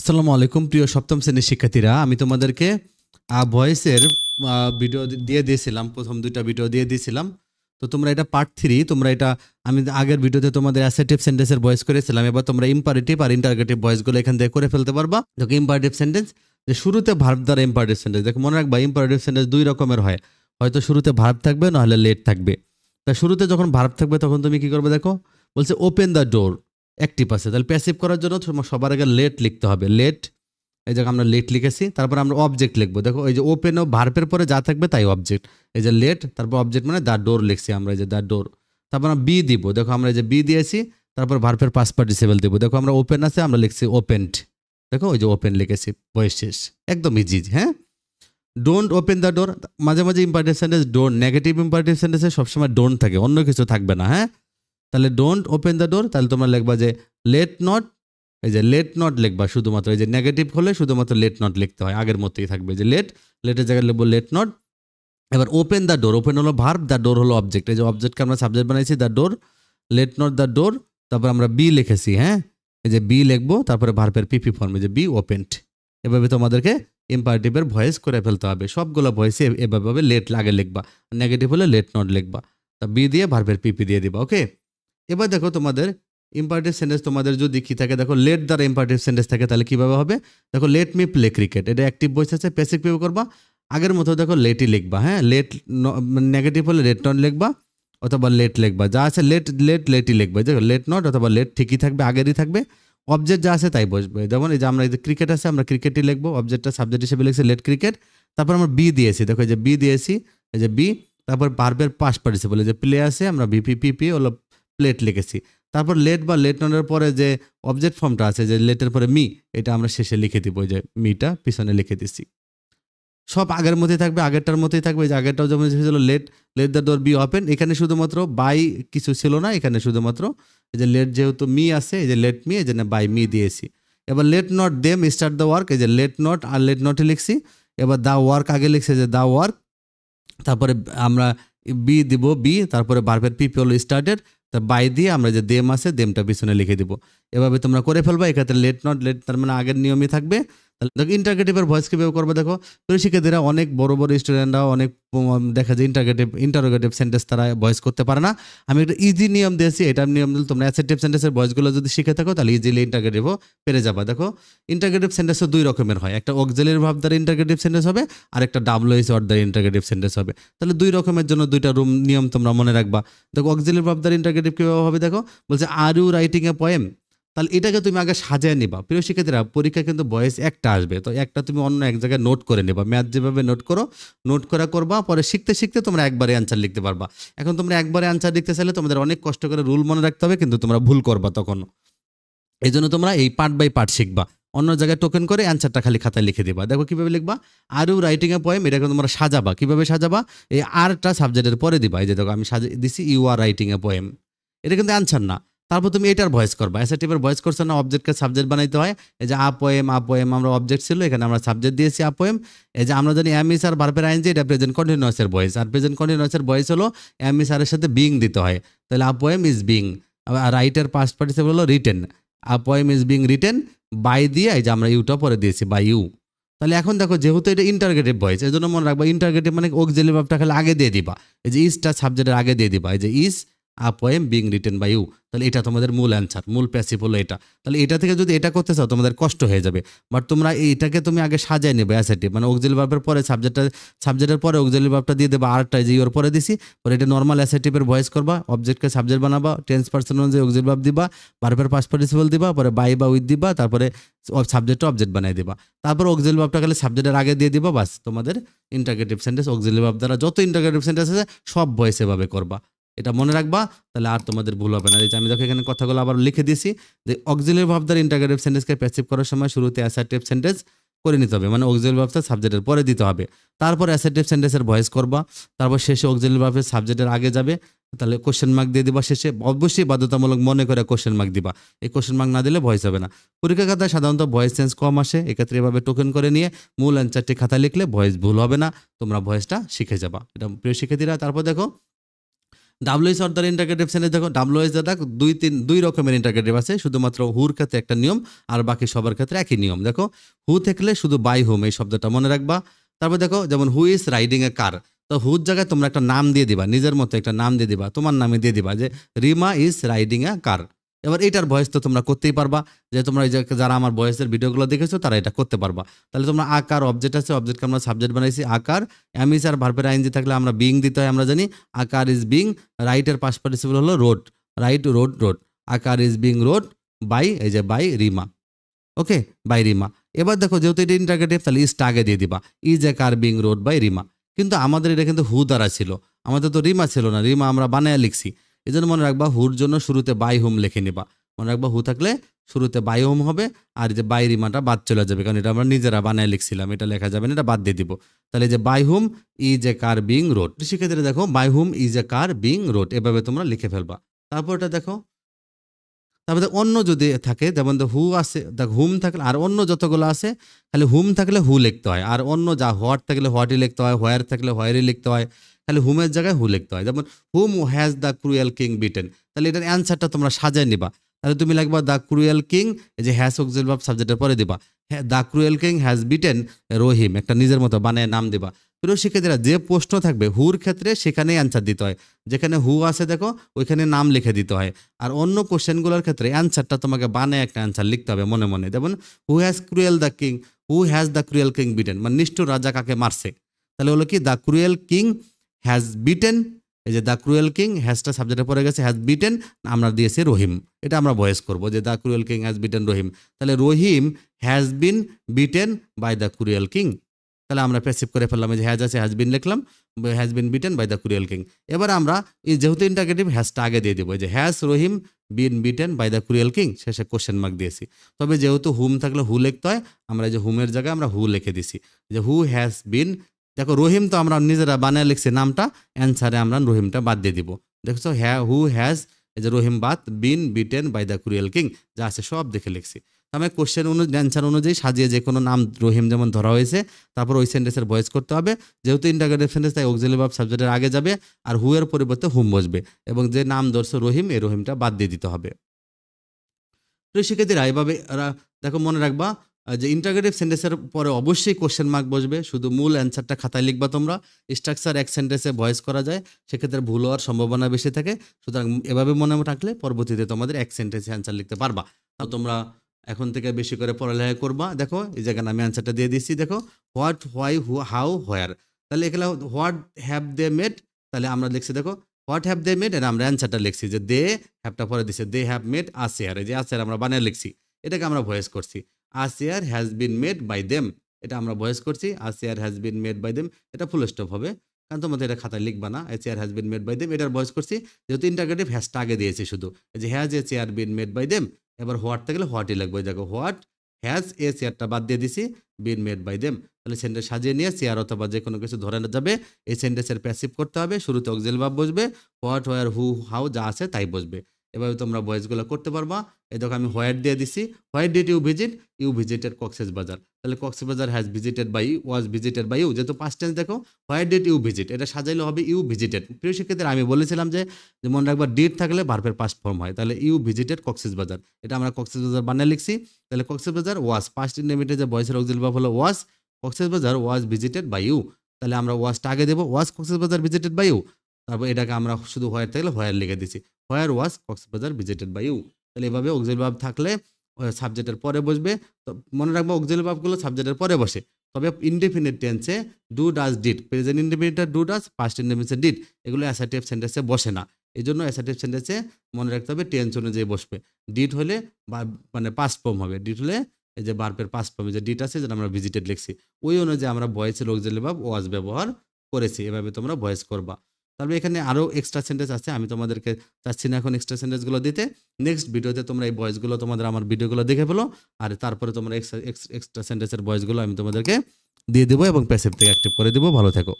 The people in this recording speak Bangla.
আসসালামু আলাইকুম প্রিয় সপ্তম শ্রেণীর শিক্ষার্থীরা, আমি তোমাদেরকে ভয়েসের ভিডিও দিয়ে দিয়েছিলাম, প্রথম দুইটা ভিডিও দিয়ে দিয়েছিলাম। তো তোমরা এটা পার্ট 3, তোমরা এটা আমি আগের ভিডিওতে তোমাদের অ্যাসার্টিভ সেন্টেন্সের ভয়েস করেছিলাম। এবার তোমরা ইম্পারেটিভ আর ইন্টারোগেটিভ ভয়েসগুলো এখান থেকে করে ফেলতে পারবা। দেখো ইম্পারেটিভ সেন্টেন্স, যে শুরুতে ভার্ব দ্বারা ইম্পারেটিভ সেন্টেন্স। দেখো মনে রাখবা, ইম্পারেটিভ সেন্টেন্স দুই রকমের হয়, হয়তো শুরুতে ভার্ব থাকবে, নাহলে লেট থাকবে। তা শুরুতে যখন ভার্ব থাকবে তখন তুমি কি করবে, দেখো বলছে ওপেন দ্য ডোর, অ্যাক্টিভ আছে, তাহলে প্যাসিভ করার জন্য সবার আগে লেট লিখতে হবে। লেট, এই জায়গায় আমরা লেট লিখেছি, তারপর আমরা অবজেক্ট লিখবো। দেখো এই যে ওপেন ও ভার্বের পরে যা থাকবে তাই অবজেক্ট। এই যে লেট, তারপর অবজেক্ট মানে দ্য ডোর লিখছি আমরা, এই যে দ্য ডোর। তারপর আমরা বি দিব, দেখো আমরা এই যে বি দিয়েছি, তারপর ভার্বের পাস্ট পার্টিসিপল দিব। দেখো আমরা ওপেন আছে, আমরা লিখছি ওপেনড। দেখো ওই যে ওপেন লিখেছি, বয়স শেষ, একদম ইজি। হ্যাঁ, ডোন্ট ওপেন দ্য ডোর, মাঝে মাঝে imperative sentence don't, negative imperative সেন্টেন্সে সবসময় ডোন্ট থাকে, অন্য কিছু থাকবে না। হ্যাঁ, তাহলে ডোন্ট ওপেন দ্য ডোর, তাহলে তোমরা লিখবা যে লেট নট, এই যে লেট নট লিখবা শুধুমাত্র। এই যে নেগেটিভ হলে শুধুমাত্র লেট নট লিখতে হয়, আগের মতোই থাকবে, যে লেটের জায়গায় লিখবো লেট নট। এবার ওপেন দ্য ডোর, ওপেন হলো ভার্ব, দ্য ডোর হলো অবজেক্ট। এই যে অবজেক্টকে আমরা সাবজেক্ট বানাইছি the door, let not the door. তারপর আমরা বি লিখেছি, হ্যাঁ এই যে বি লিখবো, তারপরে ভার্বের পিপি ফর্মে যে বি ওপেন্ড। এভাবে তোমাদেরকে ইম্পারেটিভের ভয়েস করে ফেলতে হবে, সবগুলো ভয়েসে এভাবে লেট আগে লিখবা, নেগেটিভ হলে লেট নট লিখবা, তা বি দিয়ে ভার্বের পিপি দিয়ে দিবা। ওকে, এবার দেখো তোমাদের ইম্পারেটিভ সেন্টেন্স তোমাদের যদি কি থাকে, দেখো লেট দ্বারা ইম্পারেটিভ সেন্টেন্স থাকে, তাহলে কিভাবে হবে, দেখো লেট মি প্লে ক্রিকেট, এটা অ্যাক্টিভ ভয়েস আছে, প্যাসিভ কিভাবে করবা, আগের মতো দেখো লেটই লিখবা। হ্যাঁ, লেট নেগেটিভ হলে লেট নট লিখবা অথবা লেট লিখবা, যা আছে লেটই লিখবা। দেখো লেট নট অথবা লেট ঠিকই থাকবে, আগেরই থাকবে, অবজেক্ট যা আছে তাই বসবে। যেমন এই যে আমরা এই যে ক্রিকেট আছে, আমরা ক্রিকেটই লিখবো, অবজেক্টটা সাবজেক্ট হিসেবে লিখছি লেট ক্রিকেট। তারপর আমরা বি দিয়েছি, দেখো এই যে বি দিয়েছি, এই যে বি, তারপর ভার্বের পাস্ট পার্টিসিপল এই যে প্লে আছে, আমরা ভিপিপিপি হলো প্লেট লিখেছি। তারপর লেট বা লেট নটের পরে যে অবজেক্ট ফর্মটা আছে, যে লেটের পরে মি, এটা আমরা শেষে লিখে দিব, যে মিটা পিছনে লিখে দিচ্ছি। সব আগের মতোই থাকবে, আগেরটার মতোই থাকবে, যে আগেরটাও যেমন ছিল let the door be open, এখানে শুধুমাত্র বাই কিছু ছিল না, এখানে শুধুমাত্র এই যে লেট যেহেতু মি আছে, এই যে লেট মি, এই জন্য বাই মি দিয়েছি। এবার let not them start the work, এই যে লেট নট আর লেট নটে লিখছি। এবার দ্য ওয়ার্ক আগে লিখছে, যে দ্য ওয়ার্ক, তারপরে আমরা বি দিব বি, তারপরে ভার্বের পিপি হলো স্টার্টেড, তা বাই দিয়ে আমরা যে দেম আছে দেমটা পিছনে লিখে দিব। এভাবে তোমরা করে ফেলবা, এক্ষেত্রে লেট নট লেট তার মানে আগের নিয়মই থাকবে। তাহলে দেখো ইন্টারগেটিভের ভয়েস কীভাবে করবে, দেখো শিক্ষার্থীরা অনেক বড় বড় স্টুডেন্টরা অনেক দেখা যায় ইন্টারোগেটিভ সেন্টেন্স তারা ভয়েস করতে পারে না। আমি একটা ইজি নিয়ম দিয়েছি, এটার নিয়ম দিলে তোমরা অ্যাসার্টিভ সেন্টেন্সের ভয়েসগুলো যদি শিখে থাকো তাহলে ইজিলি ইন্টারগেটিভও পেরে যাবা। দেখো ইন্টারগেটিভ সেন্টেন্সও দুই রকমের হয়, একটা অক্সিলারি ভার্ব দ্বারা ইন্টারগেটিভ সেন্টেন্স হবে, আর একটা ডাব্লিউএইচ ওয়ার্ড দ্বারা ইন্টারগেটিভ সেন্টেন্স হবে। তাহলে দুই রকমের জন্য দুইটা নিয়ম তোমরা মনে রাখবা। দেখো অক্সিলারি ভার্ব দ্বারা ইন্টারগেটিভ কীভাবে হবে, দেখো বলছে are you writing a poem, তাহলে এটাকে তুমি আগে সাজিয়ে নিবা। প্রিয় শিক্ষার্থীরা, পরীক্ষায় কিন্তু ভয়েস একটা আসবে, তো একটা তুমি অন্য এক জায়গায় নোট করে নেবা, ম্যাথ যেভাবে নোট করো নোট করা করবা, পরে শিখতে শিখতে তোমরা একবারে অ্যান্সার লিখতে পারবা। এখন তোমরা একবারে অ্যান্সার লিখতে চাইলে তোমাদের অনেক কষ্ট করে রুল মনে রাখতে হবে, কিন্তু তোমরা ভুল করবা তখন। এই জন্য তোমরা এই পার্ট বাই পার্ট শিখবা, অন্য জায়গায় টোকেন করে অ্যান্সারটা খালি খাতায় লিখে দিবা। দেখো কিভাবে লিখবা, are you writing a poem, এটাকে তোমরা সাজাবা। কিভাবে সাজাবা, এই আরটা সাবজেক্টের পরে দিবা, এই যে দেখো আমি সাজিয়ে দিছি you are writing a poem, এটা কিন্তু অ্যান্সার না। তারপর তুমি এটার ভয়েস করবা, অ্যাসার্টিভের ভয়েস করছো না, অবজেক্টকে সাবজেক্ট বানাইতে হয়। এই যে আ পোয়েম আমরা অবজেক্ট ছিল, এখানে আমরা সাবজেক্ট দিয়েছি আ পোয়েম। এই যে আমরা জানি এম ইস আর ভার্বের আইএনজি, এটা প্রেজেন্ট কন্টিনিউয়াসের ভয়েস, আর প্রেজেন্ট কন্টিনিউয়াসের ভয়েস হলো এম ইস আরের সাথে বিং দিতে হয়, তাহলে আ পোয়েম ইজ বিং। আর রাইটের পাস্ট পার্টিসিপল হলো written, a poem is being written by দিয়ে, এই যে আমরা ইউটা পরে দিয়েছি বাই ইউ। তাহলে এখন দেখো যেহেতু এটা ইন্টারগেটিভ ভয়েস, এই জন্য মনে রাখবা ইন্টারগেটিভ মানে অক্সিলারি ভার্বটা খালি আগে দিয়ে দিবা, এই যে ইজটা সাবজেক্টের আগে দিয়ে দিবা, এই যে is a poem being written by you, তাহলে এটা তোমাদের মূল অ্যান্সার, মূল প্যাসিভ হলো এটা। তাহলে এটা থেকে যদি এটা করতে চাও তোমাদের কষ্ট হয়ে যাবে, বাট তোমরা এইটাকে তুমি আগে সাজায় নেবে অ্যাসার্টিভ, মানে অক্সিলারি ভার্বের পরে সাবজেক্টের পরে অক্সিলারি ভার্বটা দিয়ে দেবা, আরটা যে ইউর পরে দিছি, পরে এটা নর্মাল অ্যাসার্টিভের ভয়েস করবা, অবজেক্টকে সাবজেক্ট বানাবা, টেন্স পার্সন অনুযায়ী অক্সিলারি ভার্ব দিবা, ভার্বের পাস্ট পার্টিসিপল দিবা, পরে বাই বা উইথ দিবা, তারপরে সাবজেক্টটা অবজেক্ট বানিয়ে দিবা, তারপর অক্সিলারি ভার্বটা খালি সাবজেক্টের আগে দিয়ে দিবা, বাস তোমাদের ইন্টারগেটিভ সেন্টেন্স অক্সিলারি ভার্ব দ্বারা যত ইন্টারগেটিভ সেন্টেন্স আছে সব ভয়েস এভাবে করবা। এটা মনে রাখবা, তাহলে আর তোমাদের ভুল হবে না। এই যে আমি দেখো এখানে কথাগুলো আবার লিখে দিয়েছি, যে অক্সিলারি ভার্ব দ্বারা ইন্টারগেটিভ সেন্টেন্সকে প্যাসিভ করার সময় শুরুতে অ্যাসার্টিভ সেন্টেন্স করে নিতে হবে, মানে অক্সিলারি ভার্বটা সাবজেক্টের পরে দিতে হবে, তারপর অ্যাসার্টিভ সেন্টেন্সের ভয়েস করবা, তারপর শেষে অক্সিলারি ভার্বের সাবজেক্টের আগে যাবে, তাহলে কোশ্চেন মার্ক দিয়ে দিবা শেষে, অবশ্যই বাধ্যতামূলক মনে করে কোশ্চেন মার্ক দিবা, এই কোশ্চেন মার্ক না দিলে ভয়েস হবে না। পরীক্ষা খাতায় সাধারণত ভয়েস চেঞ্জ কম আসে, এক্ষেত্রে এভাবে টোকেন করে নিয়ে মূল অ্যান্সারটি খাতায় লিখলে ভয়েস ভুল হবে না, তোমরা ভয়েসটা শিখে যাবা। এটা প্রিয় শিক্ষার্থীরা, তারপর দেখো ডাব্লিউএস অর্ডার ইন্টারগ্রেটিভ সেন্টেন্স দেখো, ডাব্লিউএস যেটা দুই রকমের ইন্টারগ্রেটিভ আছে, শুধুমাত্র হুর ক্ষেত্রে একটা নিয়ম আর বাকি সবার ক্ষেত্রে একই নিয়ম। দেখো হু থাকলে শুধু বাই হোম এই শব্দটা মনে রাখবা। তারপর দেখো যেমন হু ইজ রাইডিং এ কার, তো হুর জায়গায় তোমরা একটা নাম দিয়ে দিবা, নিজের মতো একটা নাম দিয়ে দিবা, তোমার নামে দিয়ে দিবা যে রিমা ইজ রাইডিং এ কার। এবার এটার ভয়েস তো তোমরা করতেই পারবা, যে তোমরা এই যে যারা আমার ভয়েসের ভিডিওগুলো দেখেছো তারা এটা করতে পারবা। তাহলে তোমরা আকার অবজেক্ট আছে, অবজেক্টকে আমরা সাবজেক্ট বানাইছি আকার, এমিস আর ভার্বের আইএনজি থাকলে আমরা বিং দিতে হয়, আমরা জানি আকার ইজ বিং, রাইটের পাস্ট পার্টিসিপল হলো rode, ride rode rode, a car is being rode by, এই যে by Rima, okay by Rima. এবার দেখো যেহেতু এটা ইন্টারগেটিভ তাহলে ইজটা আগে দিয়ে দিবা, is a car being rode by Rima. কিন্তু আমাদের এটা কিন্তু হু দ্বারা ছিল, আমাদের তো রিমা ছিল না, রিমা আমরা বানায় লিখছি। এই জন্য মনে রাখবা হুর জন্য শুরুতে বাই হোম লিখে নিবা, মনে রাখবা হু থাকলে শুরুতে বাই হোম হবে, আর এই যে বাই রিমাটা বাদ চলে যাবে, কারণ এটা আমরা নিজেরা বানায় লিখছিলাম, এটা লেখা যাবে না, এটা বাদ দিয়ে দিব। তাহলে যে by whom is a car being rode, সেক্ষেত্রে দেখো by whom is a car being rode এভাবে তোমরা লিখে ফেলবা। তারপর এটা দেখো, তারপরে অন্য যদি থাকে যেমন হু আছে, দেখ হুম থাকলে আর অন্য যতগুলো আছে খালি হুম থাকলে হু লিখতে হয়, আর অন্য যা হোয়াট থাকলে হোয়াটই লিখতে হয়, হোয়ার থাকলে হোয়ারই লিখতে হয়, খালি হুমের জায়গায় হু লিখতে হয়। যেমন whom has the cruel king beaten, তাহলে এটার অ্যান্সারটা তোমরা সাজায় নিবা। তাহলে তুমি লিখবা দ্য ক্রুয়েল কিং, এই যে হ্যাজ অক্সিলারি ভার্ব সাবজেক্টের পরে দিবা, হ্যাঁ the cruel king has beaten Rahim, একটা নিজের মতো বানায় নাম দিবা। প্রিয় শিক্ষার্থীরা যে প্রশ্ন থাকবে হুর ক্ষেত্রে সেখানেই অ্যান্সার দিতে হয়, যেখানে হু আছে দেখো ওইখানে নাম লিখে দিতে হয়। আর অন্য কোশ্চেনগুলোর ক্ষেত্রে অ্যান্সারটা তোমাকে বানায় একটা অ্যান্সার লিখতে হবে মনে মনে। যেমন who has cruel the king, who has the cruel king beaten, মানে নিষ্ঠুর রাজা কাকে মারছে, তাহলে হলো কি the cruel king has beaten, এই যে দ্য ক্রুয়েল কিং হ্যাজটা সাবজেক্টে পড়ে গেছে, হ্যাজ বিটেন আমরা দিয়েছি রহিম, এটা আমরা ভয়েস করবো যে the cruel king has beaten Rahim. তাহলে Rahim has been beaten by the cruel king, তাহলে আমরা প্যাসিভ করে ফেললাম, এই যে হ্যাজ আছে হ্যাজ বিন লিখলাম, has been beaten by the cruel king. এবার আমরা এই যেহেতু ইন্টারগেটিভ হ্যাজটা আগে দিয়ে দেবো, যে has Rahim been beaten by the cruel king, শেষে কোশ্চেন মার্ক দিয়েছি। তবে যেহেতু হুম থাকলে হু লিখতে হয়, আমরা এই যে হুমের জায়গায় আমরা হু লিখে দিছি, যে হু হ্যাজ বিন, দেখো রহিম তো আমরা নিজেরা বানিয়ে লিখছি নামটা, অ্যান্সারে আমরা রহিমটা বাদ দিয়ে দিব। দেখছো হ্যাঁ হু হ্যাজ, এই যে Rahim had been beaten by the cruel king, যা আছে সব দেখে লিখছি। আমি কোশ্চেন অ্যান্সার অনুযায়ী সাজিয়ে যে কোনো নাম রহিম যেমন ধরা হয়েছে তারপর ওই সেন্টেন্সের ভয়েস করতে হবে। যেহেতু ইন্টারগেটিভ সেন্টেন্স তাই অক্সিলারি ভার্ব সাবজেক্টের আগে যাবে, আর হু এর পরিবর্তে হুম বসবে, এবং যে নাম ধরছে রহিম এই রহিমটা বাদ দিয়ে দিতে হবে। তো শিক্ষার্থীরা এভাবে দেখো মনে রাখবা যে ইন্টারগেটিভ সেন্টেন্সের পরে অবশ্যই কোশ্চেন মার্ক বসবে, শুধু মূল অ্যান্সারটা খাতায় লিখবা তোমরা। স্ট্রাকচার এক সেন্টেন্সে ভয়েস করা যায়, সেক্ষেত্রে ভুল হওয়ার সম্ভাবনা বেশি থাকে, সুতরাং এভাবে মনে রাখলে পরবর্তীতে তোমাদের এক সেন্টেন্সে অ্যান্সার লিখতে পারবা। তোমরা এখন থেকে বেশি করে পড়ালেখা করবা। দেখো এই জায়গায় আমি অ্যান্সারটা দিয়ে দিচ্ছি, দেখো হোয়াট হোয়াই হু হাউ হোয়ার, তাহলে এখানে হোয়াট হ্যাভ দে মেড, তাহলে আমরা লিখছি দেখো হোয়াট হ্যাভ দে মেড, এর আমরা অ্যান্সারটা লিখছি যে দে হ্যাভটা পরে দিচ্ছে, they have made a chair, এই যে আ চেয়ার আমরা বানিয়ে লিখছি, এটাকে আমরা ভয়েস করছি। A chair has been made by them, এটা আমরা ভয়েস করছি, a chair has been made by them, এটা ফুল স্টপ হবে, কারণ তোমাদের এটা খাতায় লিখবা না, a chair has been made by them এটার ভয়েস করছি। যেহেতু ইন্টারগেটিভ হ্যাজটা আগে দিয়েছি শুধু, এই যে has a chair been made by them, এবার হোয়াট থাকলে হোয়াটই লাগবে, দেখো হোয়াট হ্যাজ এ চেয়ারটা বাদ দিয়ে দিছি, বিন মেড বাই দেম, তাহলে সেন্টেন্স সাজিয়ে নিয়ে চেয়ার অথবা যে কোনো কিছু ধরে যাবে, এই সেন্টেন্সের প্যাসিভ করতে হবে, শুরুতে অক্সিলারি ভার্ব বসবে, হোয়াট হোয়ার হু হাউ যা আছে তাই বসবে। এভাবে তোমরা ভয়েসগুলো করতে পারবা। এই দেখো আমি হোয়াট দিয়ে দিছি, what did you visit, you visited Cox's Bazar, তাহলে Cox's Bazar has visited by you, was visited by you, যেহেতু পাস্ট টেন্স দেখো হোয়াট ডিড ইউ ভিজিট, এটা সাজাইলে হবে ইউ ভিজিটেড। প্রিয় শিক্ষার্থীরা আমি বলেছিলাম যে মনে রাখবা ডিড থাকলে ভার্বের পাস্ট ফর্ম হয়, তাহলে ইউ ভিজিটেড কক্সেস বাজার, এটা আমরা কক্সেস বাজার বানিয়ে লিখছি। তাহলে কক্সেস বাজার ওয়াজ, পাস্ট ইনডেফিনিট যে ভয়েসের অক্সিলারি ভার্ব হলো ওয়াজ, কক্সেস বাজার ওয়াজ ভিজিটেড বাই ইউ, তাহলে আমরা ওয়াজটা আগে দেবো, ওয়াজ কক্সেস বাজার ভিজিটেড বাই ইউ, তারপর এটাকে আমরা শুধু হোয়ার থাকলে হোয়ার লিখে দিছি, হোয়ার ওয়াজ কক্সবাজার ভিজিটেড বাই ইউ। তাহলে এভাবে অক্সিলারি ভার্ব থাকলে সাবজেক্টের পরে বসবে। তো মনে রাখবো অক্সিলারি ভার্বগুলো সাবজেক্টের পরে বসে, তবে ইনডেফিনিট টেন্সে ডু ডাজ ডিড, প্রেজেন্ট ইনডেফিনিটে ডু ডাজ, পাস্ট ইনডেফিনিটে ডিড, এগুলো অ্যাসার্টিভ সেন্টেন্সে বসে না। এই জন্য অ্যাসার্টিভ সেন্টেন্সে মনে রাখতে হবে টেন্স অনুযায়ী বসবে। ডিড হলে মানে পাস্ট ফর্ম হবে, ডিড হলে এই যে ভার্বের পাস্ট ফর্মে যে ডিড আছে যেটা আমরা ভিজিটেড লিখছি, ওই অনুযায়ী আমরা ভয়েসের অক্সিলারি ভার্ব ওয়াজ ব্যবহার করেছি। এভাবে তোমরা ভয়েস করবা। তারপরে এখানে আরও এক্সট্রা সেন্টেন্স আছে, আমি তোমাদেরকে চাচ্ছি না এখন এক্সট্রা সেন্টেন্সগুলো দিতে। নেক্সট ভিডিওতে তোমরা এই ভয়েসগুলো তোমাদের আমার ভিডিওগুলো দেখে ফেলো, আর তারপরে তোমরা এক্সট্রা সেন্টেন্সের ভয়েসগুলো আমি তোমাদেরকে দিয়ে দেবো এবং প্যাসিভ থেকে অ্যাক্টিভ করে দেবো। ভালো থেকো।